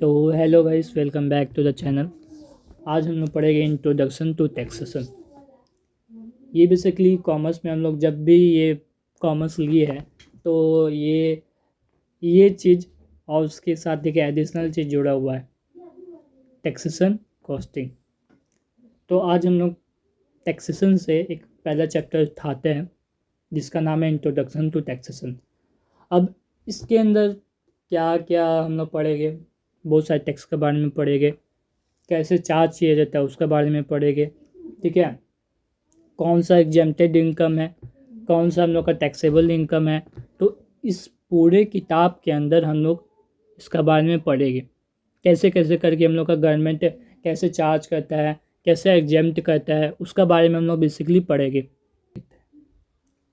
तो hello guys, welcome back to the channel. आज हम लोग पढ़ेंगे इंट्रोडक्शन टू टैक्सेशन। ये बेसिकली कॉमर्स में हम लोग जब भी ये कॉमर्स लिए है तो ये चीज़ और उसके साथ एक एडिशनल चीज़ जुड़ा हुआ है, टैक्सेशन कॉस्टिंग। तो आज हम लोग टैक्सेशन से एक पहला चैप्टर उठाते हैं जिसका नाम है इंट्रोडक्शन टू टैक्सेशन। अब इसके अंदर क्या क्या हम लोग पढ़ेंगे, बहुत सारे टैक्स के बारे में पढ़ेंगे, कैसे चार्ज किया जाता है उसके बारे में पढ़ेंगे, ठीक है। कौन सा एग्जेम्प्टेड इनकम है, कौन सा हम लोग का टैक्सेबल इनकम है। तो इस पूरे किताब के अंदर हम लोग इसका बारे में पढ़ेंगे, कैसे कैसे करके हम लोग का गवर्नमेंट कैसे चार्ज करता है, कैसे एग्जेम्प्ट करता है, उसका बारे में हम लोग बेसिकली पढ़ेंगे।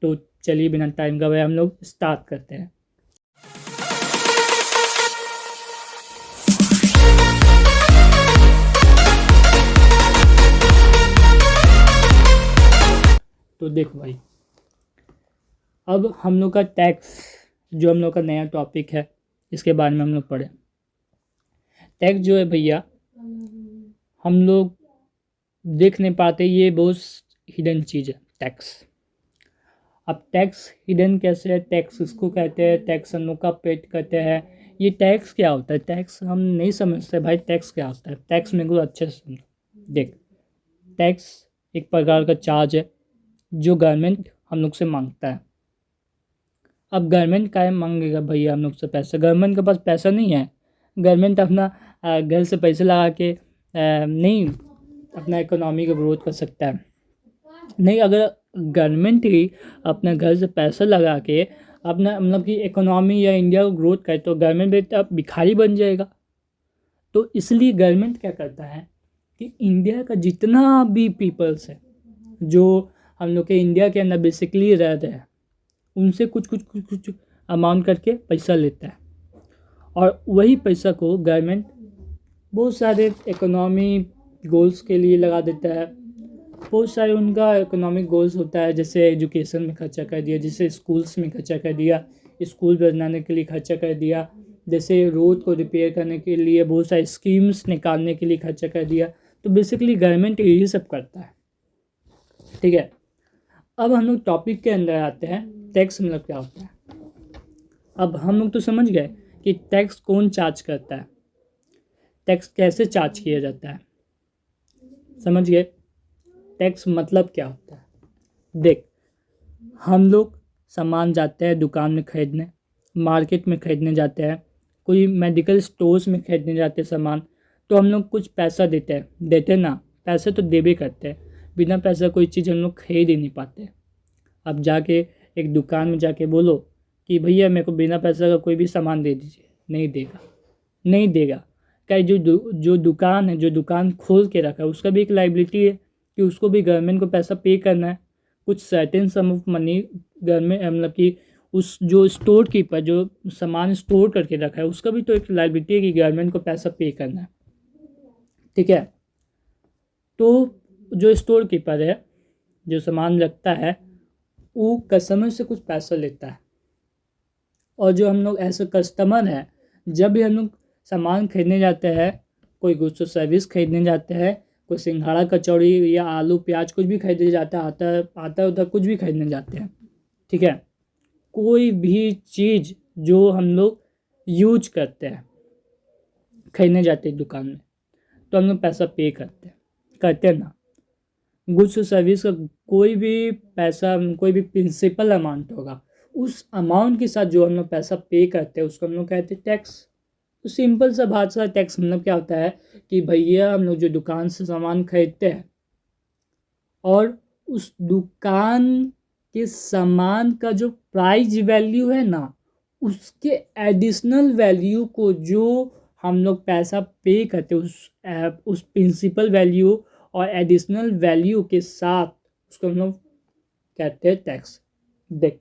तो चलिए बिना टाइम का हम लोग स्टार्ट करते हैं। तो देखो भाई, अब हम लोग का टैक्स जो हम लोग का नया टॉपिक है इसके बारे में हम लोग पढ़े। टैक्स जो है भैया हम लोग देख नहीं पाते, ये बहुत हिडन चीज़ है टैक्स। अब टैक्स हिडन कैसे है, टैक्स इसको कहते हैं, टैक्स हम लोग का पेड करते हैं। ये टैक्स क्या होता है, टैक्स हम नहीं समझते भाई। टैक्स क्या होता है, टैक्स मेरे को अच्छे से समझो। देख, टैक्स एक प्रकार का चार्ज है जो गवर्नमेंट हम लोग से मांगता है। अब गवर्नमेंट क्या मांगेगा भैया हम लोग से पैसा? गवर्नमेंट के पास पैसा नहीं है। गवर्नमेंट अपना घर से पैसे लगा के नहीं अपना इकोनॉमी का ग्रोथ कर सकता है। नहीं, अगर गवर्नमेंट ही अपने घर से पैसा लगा के अपना मतलब कि इकोनॉमी या इंडिया को ग्रोथ करे तो गवर्नमेंट भी अब भिखारी बन जाएगा। तो इसलिए गवर्नमेंट क्या करता है कि इंडिया का जितना भी पीपल्स है जो हम लोग के इंडिया के अंदर बेसिकली रह रहे हैं उनसे कुछ अमाउंट करके पैसा लेता है, और वही पैसा को गवर्नमेंट बहुत सारे इकोनॉमी गोल्स के लिए लगा देता है। बहुत सारे उनका इकोनॉमिक गोल्स होता है, जैसे एजुकेशन में खर्चा कर दिया, जैसे स्कूल्स में खर्चा कर दिया, स्कूल बनाने के लिए खर्चा कर दिया, जैसे रोड को रिपेयर करने के लिए बहुत सारी स्कीम्स निकालने के लिए खर्चा कर दिया। तो बेसिकली गवर्नमेंट यही सब करता है, ठीक है। अब हम लोग टॉपिक के अंदर आते हैं, टैक्स मतलब क्या होता है। अब हम लोग तो समझ गए कि टैक्स कौन चार्ज करता है, टैक्स कैसे चार्ज किया जाता है, समझ गए। टैक्स मतलब क्या होता है। देख, हम लोग सामान जाते हैं दुकान में खरीदने, मार्केट में खरीदने जाते हैं, कोई मेडिकल स्टोर्स में खरीदने जाते हैं सामान, तो हम लोग कुछ पैसा देते ना। पैसे तो देवे करते हैं, बिना पैसा कोई चीज़ हम लोग खरीद ही नहीं पाते। अब जाके एक दुकान में जाके बोलो कि भैया मेरे को बिना पैसा का कोई भी सामान दे दीजिए, नहीं देगा। क्या जो दुकान है, जो दुकान खोल के रखा है उसका भी एक लाइबिलिटी है कि उसको भी गवर्नमेंट को पैसा पे करना है। कुछ certain some of money government मतलब कि उस जो स्टोर कीपर जो सामान स्टोर करके रखा है उसका भी तो एक लाइबिलिटी है कि गवर्नमेंट को पैसा पे करना है, ठीक है। तो जो स्टोर कीपर है जो सामान रखता है वो कस्टमर से कुछ पैसा लेता है, और जो हम लोग ऐसे कस्टमर हैं जब भी हम लोग सामान खरीदने जाते हैं, कोई गुड्स और सर्विस खरीदने जाते हैं, कोई सिंघाड़ा कचौड़ी या आलू प्याज कुछ भी खरीदने जाता है, आता उधर कुछ भी खरीदने जाते हैं, ठीक है। कोई भी चीज़ जो हम लोग यूज करते हैं खरीदने जाते हैं दुकान में तो हम लोग पैसा पे करते हैं ना। गुड्स और सर्विस का कोई भी पैसा, कोई भी प्रिंसिपल अमाउंट होगा, उस अमाउंट के साथ जो हम लोग पैसा पे करते हैं उसको हम लोग कहते हैं टैक्स। तो सिंपल सा भाषा टैक्स मतलब क्या होता है कि भैया हम लोग जो दुकान से सामान खरीदते हैं और उस दुकान के सामान का जो प्राइस वैल्यू है ना, उसके एडिशनल वैल्यू को जो हम लोग पैसा पे करते हैं उस प्रिंसिपल वैल्यू और एडिशनल वैल्यू के साथ उसको हम लोग कहते हैं टैक्स। देख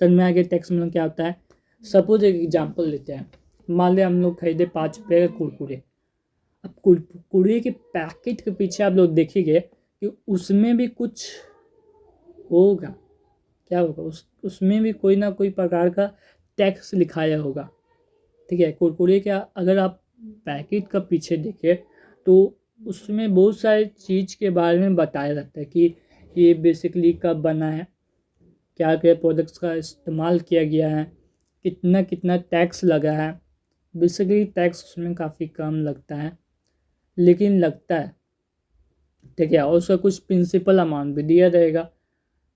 समझ में आ गया टैक्स मतलब क्या होता है। सपोज एक एग्जांपल लेते हैं, मान लिया हम लोग खरीदे 5 रुपये का कुरकुरे। अब कुरकुरे के पैकेट के पीछे आप लोग देखेंगे कि उसमें भी कुछ होगा, क्या होगा उसमें भी कोई ना कोई प्रकार का टैक्स लिखाया होगा, ठीक है। कुरकुरे का अगर आप पैकेट का पीछे देखें तो उसमें बहुत सारी चीज़ के बारे में बताया जाता है कि ये बेसिकली कब बना है, क्या क्या प्रोडक्ट्स का इस्तेमाल किया गया है, कितना कितना टैक्स लगा है। बेसिकली टैक्स उसमें काफ़ी कम लगता है, लेकिन लगता है, ठीक है। और उसका कुछ प्रिंसिपल अमाउंट भी दिया रहेगा,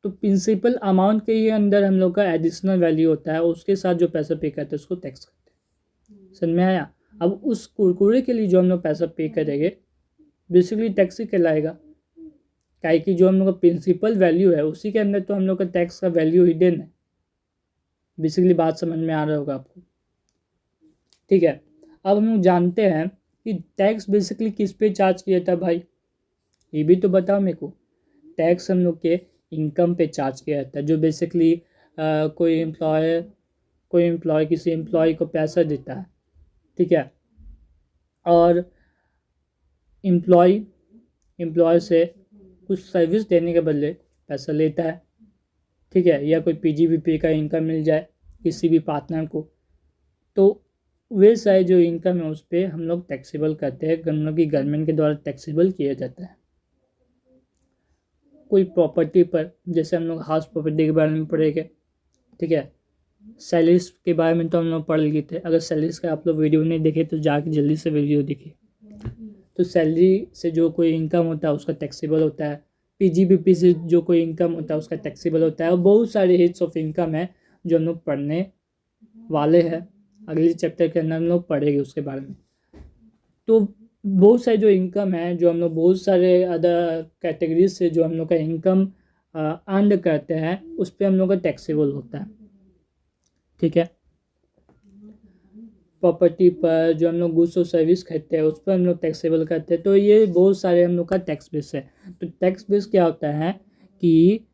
तो प्रिंसिपल अमाउंट के ही अंदर हम लोग का एडिशनल वैल्यू होता है, उसके साथ जो पैसा पे करते हैं उसको टैक्स करते हैं। समझ में आया? अब उस कुरकुरे के लिए जो हम लोग पैसा पे करेंगे बेसिकली टैक्स ही कहलाएगा, काहे कि जो हम लोग का प्रिंसिपल वैल्यू है उसी के अंदर तो हम लोग का टैक्स का वैल्यू हिडन है। बेसिकली बात समझ में आ रहा होगा आपको, ठीक है। अब हम लोग जानते हैं कि टैक्स बेसिकली किस पे चार्ज किया था भाई, ये भी तो बताओ मेरे को। टैक्स हम लोग के इनकम पे चार्ज किया जाता है, जो बेसिकली कोई एम्प्लॉय किसी एम्प्लॉय को पैसा देता है, ठीक है, और एम्प्लॉय से कुछ सर्विस देने के बदले पैसा लेता है, ठीक है, या कोई पीजीबीपी का इनकम मिल जाए किसी भी पार्टनर को, तो वे सारे जो इनकम है उस पर हम लोग टैक्सेबल करते हैं, हम लोग की गवर्नमेंट के द्वारा टैक्सेबल किया जाता है। कोई प्रॉपर्टी पर, जैसे हम लोग हाउस प्रॉपर्टी के बारे में पढ़ेंगे, ठीक है। सैलरीज के बारे में तो हम लोग पढ़ लिए थे, अगर सैलरीज का आप लोग वीडियो नहीं देखे तो जाके जल्दी से वीडियो देखिए। तो सैलरी से जो कोई इनकम होता है उसका टैक्सेबल होता है, पीजीबीपी से जो कोई इनकम होता है उसका टैक्सेबल होता है, और बहुत सारे हिट्स ऑफ इनकम है जो हम लोग पढ़ने वाले हैं, अगले चैप्टर के अंदर हम लोग पढ़ेंगे उसके बारे में। तो बहुत सारे जो इनकम है, जो हम लोग बहुत सारे अदर कैटेगरीज से जो हम लोग का इनकम अर्न करते हैं उस पर हम लोग का टैक्सेबल होता है, ठीक है। प्रॉपर्टी पर जो हम लोग गुड्स और सर्विस खरीदते हैं उस पर हम लोग टैक्सेबल करते हैं। तो ये बहुत सारे हम लोग का टैक्स बेस है। तो टैक्स बेस क्या होता है कि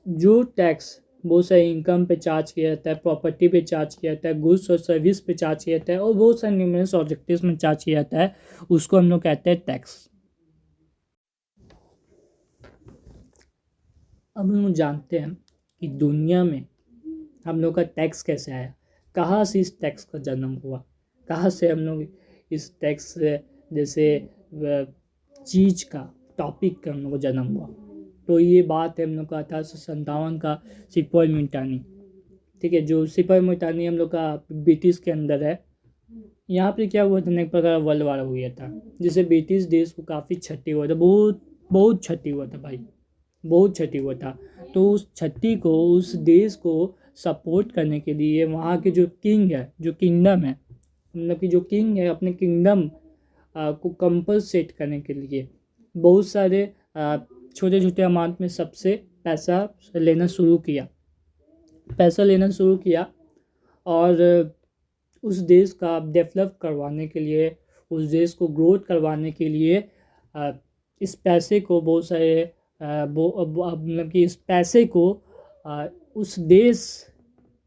जो टैक्स बहुत सारे इनकम पे चार्ज किया जाता है, प्रॉपर्टी पे चार्ज किया जाता है, गुड्स और सर्विस पे चार्ज किया जाता है, और बहुत सारे न्यूमरस ऑब्जेक्टिव्स में चार्ज किया जाता है, उसको हम लोग कहते हैं टैक्स। अब हम लोग जानते हैं कि दुनिया में हम लोग का टैक्स कैसे आया, कहाँ से इस टैक्स का जन्म हुआ, कहाँ से हम लोग इस टैक्स जैसे चीज़ का टॉपिक का हम लोग को जन्म हुआ। तो ये बात है हम लोग का 1857 का सिपाही मितानी, ठीक है, जो सिपाही मितानी हम लोग का ब्रिटिश के अंदर है। यहाँ पे क्या हुआ था, एक प्रकार वर्ल्ड वार हुआ था, जिससे ब्रिटिश देश को काफ़ी क्षति हुआ था, बहुत बहुत क्षति हुआ था भाई, बहुत क्षति हुआ था। तो उस क्षति को, उस देश को सपोर्ट करने के लिए वहाँ के जो किंग है, जो किंगडम है, मतलब कि जो किंग है अपने किंगडम को कंपनसेट करने के लिए बहुत सारे छोटे छोटे अमाउंट में सबसे पैसा लेना शुरू किया, और उस देश का डेवलप करवाने के लिए, उस देश को ग्रोथ करवाने के लिए इस पैसे को बहुत सारे मतलब कि इस पैसे को उस देश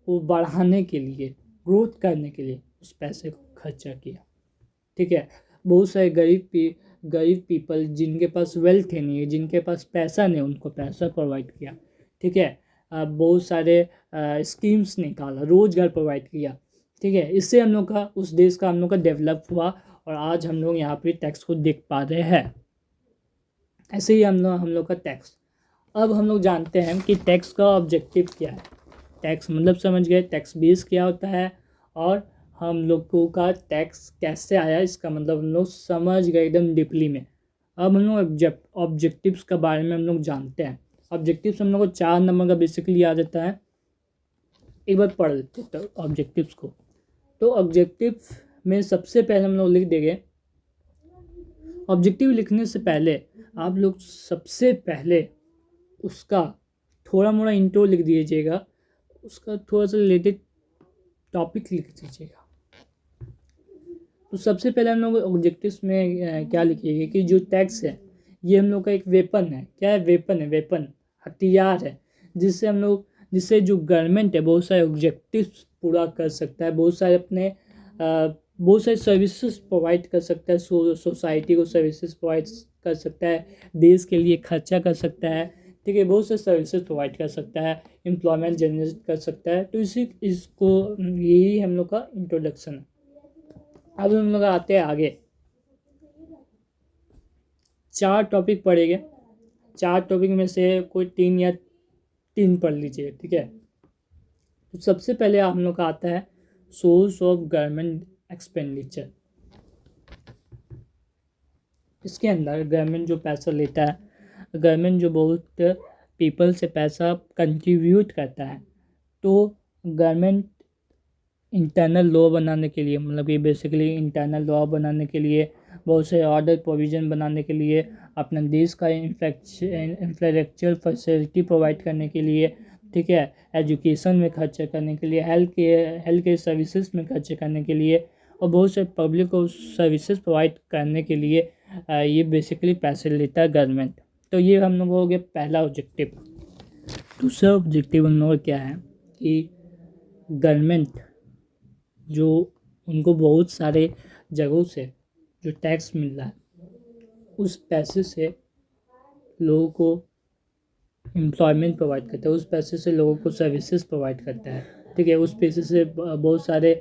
को बढ़ाने के लिए, ग्रोथ करने के लिए उस पैसे को खर्चा किया, ठीक है। बहुत सारे गरीब पीपल जिनके पास वेल्थ है नहीं है, जिनके पास पैसा नहीं, उनको पैसा प्रोवाइड किया, ठीक है। बहुत सारे स्कीम्स निकाला, रोजगार प्रोवाइड किया, ठीक है। इससे हम लोग का, उस देश का हम लोग का डेवलप हुआ, और आज हम लोग यहाँ पे टैक्स को देख पा रहे हैं। ऐसे ही हम लोग का टैक्स। अब हम लोग जानते हैं कि टैक्स का ऑब्जेक्टिव क्या है। टैक्स मतलब समझ गए, टैक्स बेस क्या होता है, और हम लोगों का टैक्स कैसे आया, इसका मतलब हम लोग समझ गए एकदम डीपली में। अब हम लोग ऑब्जेक्टिव्स के बारे में हम लोग जानते हैं। ऑब्जेक्टिव्स हम लोग को 4 नंबर का बेसिकली याद रहता है, एक बार पढ़ लेते हैं तो ऑब्जेक्टिव्स को। तो ऑब्जेक्टिव में सबसे पहले हम लोग लिख देंगे, ऑब्जेक्टिव लिखने से पहले आप लोग सबसे पहले उसका थोड़ा मोड़ा इंट्रो लिख दीजिएगा, उसका थोड़ा सा रिलेटेड टॉपिक लिख दीजिएगा। तो सबसे पहले हम लोग ऑब्जेक्टिव्स में क्या लिखिएगा कि जो टैक्स है ये हम लोग का एक वेपन है। क्या है? वेपन, हथियार है, जिससे जो गवर्नमेंट है बहुत सारे ऑब्जेक्टिव्स पूरा कर सकता है, बहुत सारे सर्विसेज प्रोवाइड कर सकता है, सोसाइटी को सर्विसेज प्रोवाइड कर सकता है, देश के लिए खर्चा कर सकता है, ठीक है, बहुत से सर्विसेज प्रोवाइड कर सकता है, एम्प्लॉयमेंट जनरेट कर सकता है। तो इसको यही हम लोग का इंट्रोडक्शन है। अब हम लोग आते हैं आगे, 4 टॉपिक पढ़ेंगे। 4 टॉपिक में से कोई 3 पढ़ लीजिए, ठीक है। तो सबसे पहले हम लोग का आता है सोर्स ऑफ गवर्नमेंट एक्सपेंडिचर। इसके अंदर गवर्नमेंट जो पैसा लेता है, गवर्नमेंट जो बहुत पीपल से पैसा कंट्रीब्यूट करता है, तो गवर्नमेंट इंटरनल लॉ बनाने के लिए, मतलब कि बेसिकली इंटरनल लॉ बनाने के लिए, बहुत से ऑर्डर प्रोविज़न बनाने के लिए, अपने देश का इंफ्रास्ट्रक्चर फैसिलिटी प्रोवाइड करने के लिए, ठीक है, एजुकेशन में खर्च करने के लिए, हेल्थ केयर सर्विसेज में खर्च करने के लिए, और बहुत से पब्लिक को सर्विसेज प्रोवाइड करने के लिए ये बेसिकली पैसे लेता है गवर्नमेंट। तो ये हम लोग हो गया पहला ऑब्जेक्टिव। दूसरा ऑब्जेक्टिव हम लोग क्या है कि गवर्नमेंट जो उनको बहुत सारे जगहों से जो टैक्स मिल रहा है, उस पैसे से लोगों को एम्प्लॉयमेंट प्रोवाइड करता है, उस पैसे से लोगों को सर्विसेज प्रोवाइड करता है, ठीक है। उस पैसे से बहुत सारे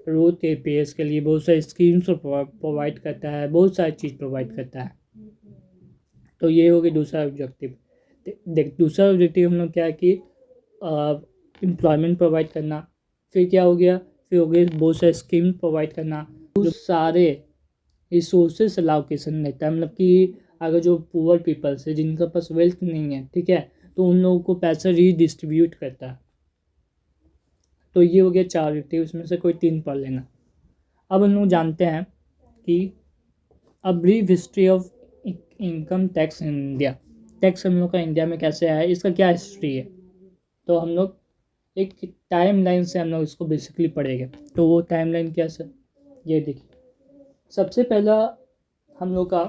रोड रिपेयर्स के लिए बहुत सारी स्कीम्स प्रोवाइड करता है, बहुत सारी चीज़ प्रोवाइड करता है। तो ये हो गया दूसरा ऑब्जेक्टिव। देख, दूसरा ऑब्जेक्टिव हम लोग क्या है कि एम्प्लॉयमेंट प्रोवाइड करना। फिर क्या हो गया, फिर हो गया बहुत सारे स्कीम प्रोवाइड करना, जो सारे रिसोर्सेज एलोकेशन लेता है, मतलब कि अगर जो पुअर पीपल्स है जिनका पास वेल्थ नहीं है, ठीक है, तो उन लोगों को पैसा रीडिस्ट्रीब्यूट करता है। तो ये हो गया 4 ऑब्जेक्टिव, इसमें से कोई 3 पढ़ लेना। अब हम लोग जानते हैं कि a brief history of income tax in India. Tax हम लोग का इंडिया में कैसे आया है, इसका क्या हिस्ट्री है। तो हम लोग एक टाइम लाइन से हम लोग इसको बेसिकली पढ़ेंगे। तो वो टाइम लाइन क्या सर, ये देखिए। सबसे पहला हम लोग का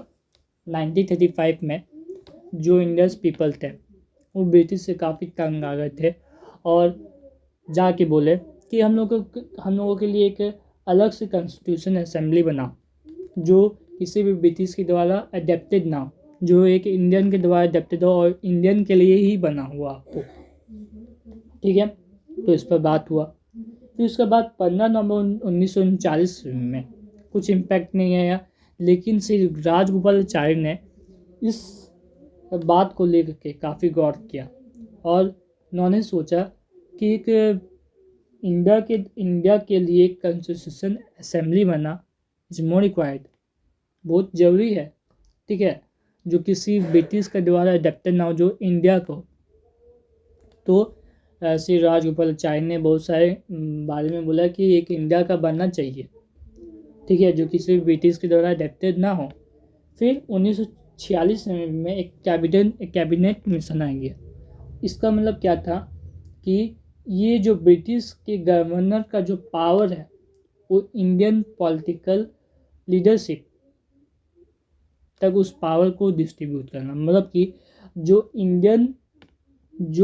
1935 में जो इंडियंस पीपल थे वो ब्रिटिश से काफ़ी तंग आ गए थे, और जाके बोले कि हम लोगों के लिए एक अलग से कॉन्स्टिट्यूशन असेंबली बनाओ, जो किसी भी ब्रिटिश के द्वारा अडेप्टेड ना हो, जो एक इंडियन के द्वारा अडेप्टेड हो और इंडियन के लिए ही बना हुआ हो, ठीक है। तो इस पर बात हुआ। फिर उसके बाद 15 नवंबर 1939 में कुछ इम्पैक्ट नहीं आया, लेकिन श्री राजगोपालाचारी ने इस बात को लेकर के काफ़ी गौर किया, और उन्होंने सोचा कि एक इंडिया के लिए कॉन्स्टिट्यूशन असेंबली बना इज मोर रिक्वायर्ड, बहुत ज़रूरी है, ठीक है, जो किसी ब्रिटिश के द्वारा अडेप्टेड ना हो, जो इंडिया को। तो श्री राजगोपालाचारी ने बहुत सारे बारे में बोला कि एक इंडिया का बनना चाहिए, ठीक है, जो किसी भी ब्रिटिश के द्वारा अडेप्टेड ना हो। फिर 1946 में एक कैबिनेट मिशन आ गया। इसका मतलब क्या था कि ये जो ब्रिटिश के गवर्नर का जो पावर है वो इंडियन पॉलिटिकल लीडरशिप तक उस पावर को डिस्ट्रीब्यूट करना, मतलब कि जो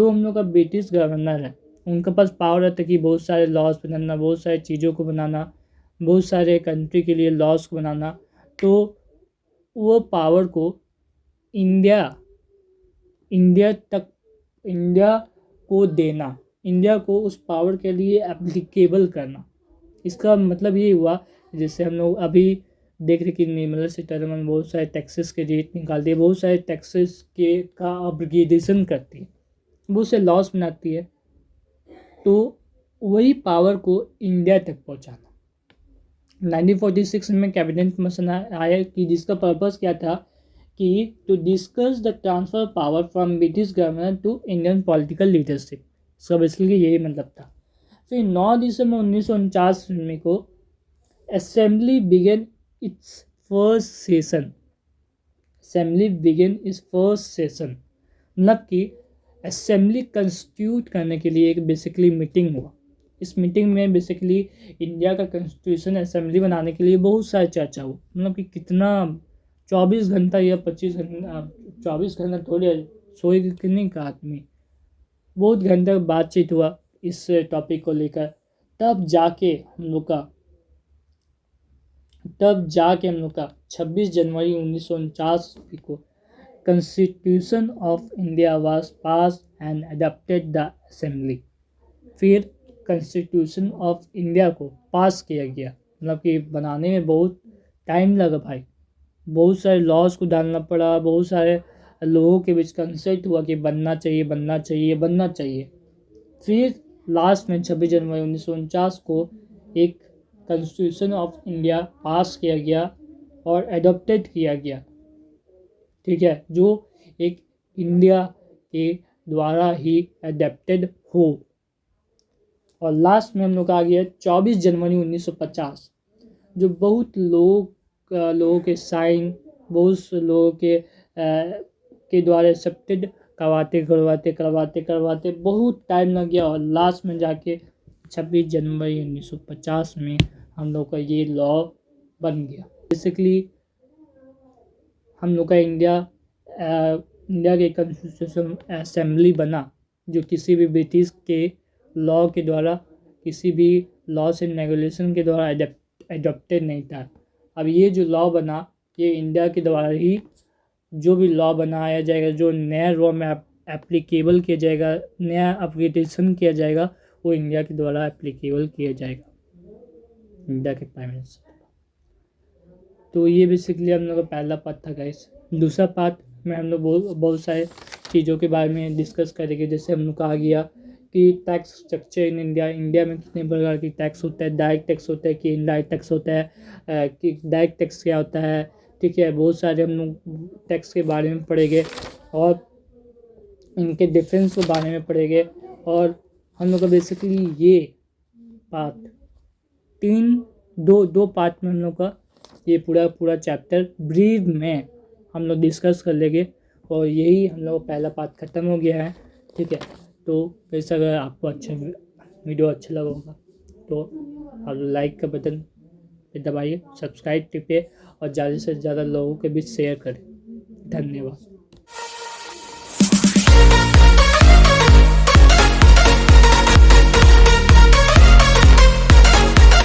हम लोग का ब्रिटिश गवर्नर है उनके पास पावर रहता है कि बहुत सारे लॉज बनाना, बहुत सारी चीज़ों को बनाना, बहुत सारे कंट्री के लिए लॉज को बनाना। तो वो पावर को इंडिया को देना, इंडिया को उस पावर के लिए एप्लीकेबल करना। इसका मतलब ये हुआ, जैसे हम लोग अभी देख रहे कि निर्मला सीतारमण बहुत सारे टैक्सेस के रेट निकालती है, बहुत सारे टैक्सेस के का अब्रिगेशन करती है, बहुत से लॉस बनाती है। तो वही पावर को इंडिया तक पहुंचाना। 1946 में कैबिनेट मिशन आया कि जिसका पर्पस क्या था कि to discuss the transfer power from British government to Indian political leadership. सब इसलिए यही मतलब था। फिर 9 दिसंबर 1949 में को assembly began its first session. मतलब कि असेंबली कंस्टिट्यूट करने के लिए एक बेसिकली मीटिंग हुआ। इस मीटिंग में बेसिकली इंडिया का कॉन्स्टिट्यूशन असेंबली बनाने के लिए बहुत सारी चर्चा हुई, मतलब कि कितना 24 घंटा या 25 घंटा, 24 घंटा थोड़ी सोए नहीं का आदमी, बहुत घंटे बातचीत हुआ इस टॉपिक को लेकर। तब जाके हम लोग का 26 जनवरी 1949 को constitution of India was pass and adopted the assembly. फिर कॉन्स्टिट्यूशन ऑफ इंडिया को पास किया गया, मतलब कि बनाने में बहुत टाइम लगा भाई, बहुत सारे लॉज को डालना पड़ा, बहुत सारे लोगों के बीच कंसेंट हुआ कि बनना चाहिए बनना चाहिए बनना चाहिए। फिर लास्ट में 26 जनवरी 1949 को एक कॉन्स्टिट्यूशन ऑफ इंडिया पास किया गया और एडॉप्टेड किया गया, ठीक है, जो एक इंडिया के द्वारा ही एडॉप्टेड हो। और लास्ट में हम लोग आ गया 24 जनवरी 1950, जो बहुत लोगों के साइन, बहुत से लोगों के द्वारा एक्सेप्टेड करवाते बहुत टाइम लग गया और लास्ट में जाके 26 जनवरी 1950 में हम लोग का ये लॉ बन गया। बेसिकली हम लोग का इंडिया के कॉन्स्टिट्यूशन असेंबली बना, जो किसी भी ब्रिटिश के लॉ के द्वारा, किसी भी लॉस एंड रेगुलेशन के द्वारा एडॉप्टेड नहीं था। अब ये जो लॉ बना, ये इंडिया के द्वारा ही जो भी लॉ बनाया जाएगा, जो नया लॉ में एप्लीकेबल किया जाएगा, नया एप्लीकेशन किया जाएगा, वो इंडिया के द्वारा एप्लीकेबल किया जाएगा, इंडिया के प्राइम मिनिस्टर। तो ये बेसिकली हम लोग का पहला पार्ट था गाइस। दूसरा पार्ट में हम लोग बहुत सारे चीज़ों के बारे में डिस्कस करेंगे। जैसे हम लोग कहा गया कि टैक्स स्ट्रक्चर इन इंडिया में कितने प्रकार की टैक्स होता है, डायरेक्ट टैक्स होता है कि इनडायरेक्ट टैक्स होता है, कि डायरेक्ट टैक्स क्या होता है, ठीक है, बहुत सारे हम लोग टैक्स के बारे में पढ़ेंगे और इनके डिफरेंस के बारे में पढ़ेंगे। और हम लोग का बेसिकली ये पार्ट दो पार्ट में हम लोग का ये पूरा चैप्टर ब्रीफ में हम लोग डिस्कस कर लेंगे और यही हम लोग पहला पार्ट ख़त्म हो गया है, ठीक है। तो वैसे अगर आपको वीडियो अच्छा लगा होगा तो आप लाइक का बटन पे दबाइए, सब्सक्राइब टिपिए और ज़्यादा से ज़्यादा लोगों के बीच शेयर करें। धन्यवाद।